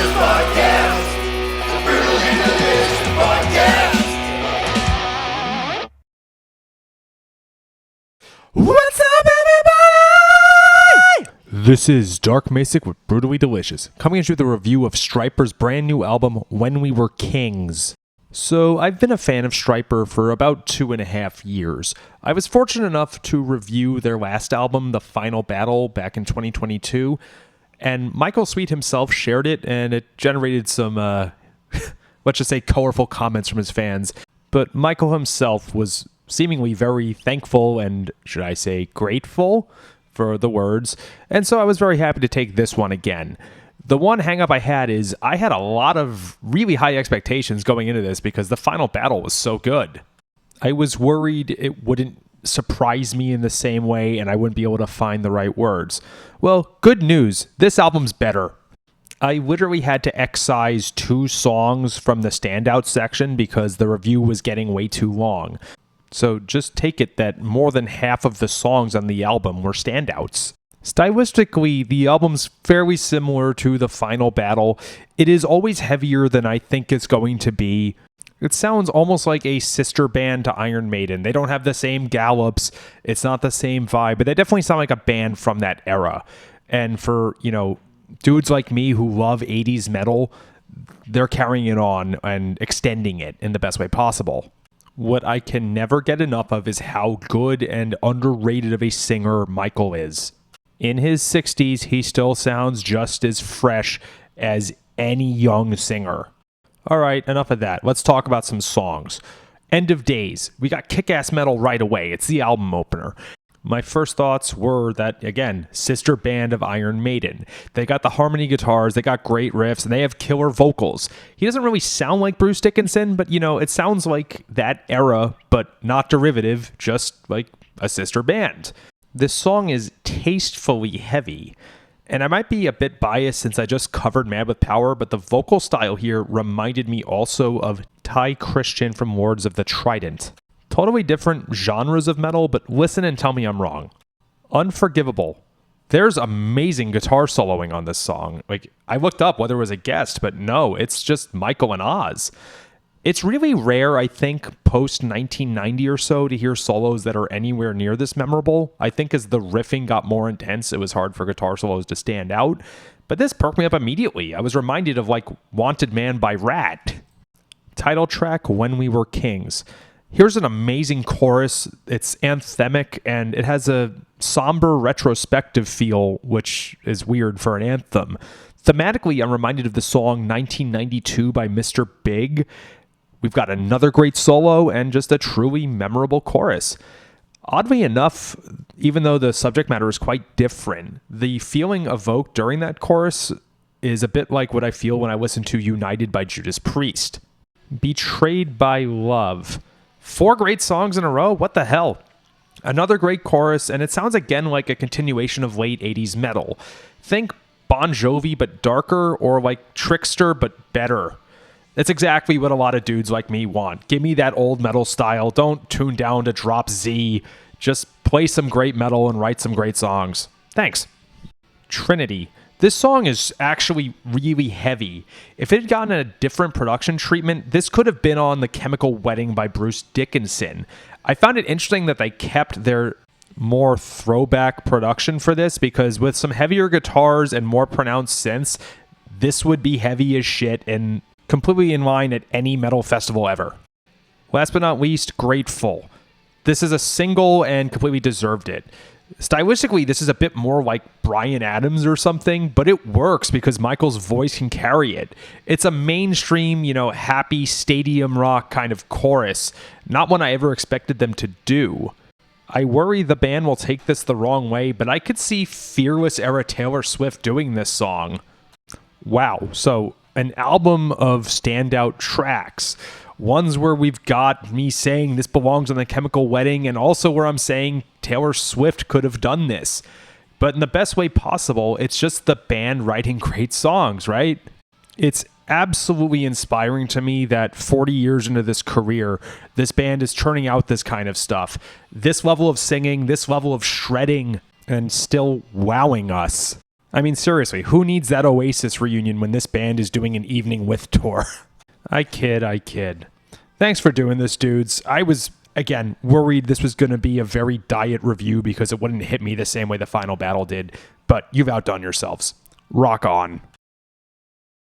Delicious Podcast. The Brutally Delicious Podcast. What's up, everybody? This is Dark Macek with Brutally Delicious, coming at you with a review of Stryper's brand new album, When We Were Kings. So, I've been a fan of Stryper for about 2.5 years. I was fortunate enough to review their last album, The Final Battle, back in 2022, and Michael Sweet himself shared it, and it generated some, let's just say, colorful comments from his fans. But Michael himself was seemingly very thankful and, should I say, grateful for the words, and so I was very happy to take this one again. The one hang-up I had is I had a lot of really high expectations going into this because the final battle was so good. I was worried it wouldn't surprise me in the same way and I wouldn't be able to find the right words. Well, good news. This album's better. I literally had to excise 2 songs from the standout section because the review was getting way too long. So just take it that more than half of the songs on the album were standouts. Stylistically, the album's fairly similar to The Final Battle. It is always heavier than I think it's going to be. It sounds almost like a sister band to Iron Maiden. They don't have the same gallops. It's not the same vibe, but they definitely sound like a band from that era. And for, dudes like me who love 80s metal, they're carrying it on and extending it in the best way possible. What I can never get enough of is how good and underrated of a singer Michael is. In his 60s, he still sounds just as fresh as any young singer. All right, enough of that. Let's talk about some songs. End of Days. We got kick-ass metal right away. It's the album opener. My first thoughts were that, again, sister band of Iron Maiden. They got the harmony guitars, they got great riffs, and they have killer vocals. He doesn't really sound like Bruce Dickinson, but, it sounds like that era, but not derivative, just like a sister band. This song is tastefully heavy, and I might be a bit biased since I just covered Mad with Power, but the vocal style here reminded me also of Ty Christian from Lords of the Trident. Totally different genres of metal, but listen and tell me I'm wrong. Unforgivable. There's amazing guitar soloing on this song. I looked up whether it was a guest, but no, it's just Michael and Oz. It's really rare, I think, post-1990 or so to hear solos that are anywhere near this memorable. I think as the riffing got more intense, it was hard for guitar solos to stand out. But this perked me up immediately. I was reminded of, Wanted Man by Rat. Title track, When We Were Kings. Here's an amazing chorus. It's anthemic, and it has a somber retrospective feel, which is weird for an anthem. Thematically, I'm reminded of the song 1992 by Mr. Big. We've got another great solo and just a truly memorable chorus. Oddly enough, even though the subject matter is quite different, the feeling evoked during that chorus is a bit like what I feel when I listen to United by Judas Priest. Betrayed by Love. 4 great songs in a row? What the hell? Another great chorus, and it sounds again like a continuation of late 80s metal. Think Bon Jovi but darker, or like Trickster but better. That's exactly what a lot of dudes like me want. Give me that old metal style. Don't tune down to Drop Z. Just play some great metal and write some great songs. Thanks. Trinity. This song is actually really heavy. If it had gotten a different production treatment, this could have been on The Chemical Wedding by Bruce Dickinson. I found it interesting that they kept their more throwback production for this, because with some heavier guitars and more pronounced synths, this would be heavy as shit and completely in line at any metal festival ever. Last but not least, Grateful. This is a single and completely deserved it. Stylistically, this is a bit more like Bryan Adams or something, but it works because Michael's voice can carry it. It's a mainstream, happy stadium rock kind of chorus, not one I ever expected them to do. I worry the band will take this the wrong way, but I could see Fearless era Taylor Swift doing this song. Wow, so an album of standout tracks. Ones where we've got me saying this belongs on The Chemical Wedding, and also where I'm saying Taylor Swift could have done this. But in the best way possible, it's just the band writing great songs, right? It's absolutely inspiring to me that 40 years into this career, this band is churning out this kind of stuff. This level of singing, this level of shredding, and still wowing us. I mean, seriously, who needs that Oasis reunion when this band is doing an evening with tour? I kid. Thanks for doing this, dudes. I was, again, worried this was going to be a very diet review because it wouldn't hit me the same way the final battle did, but you've outdone yourselves. Rock on.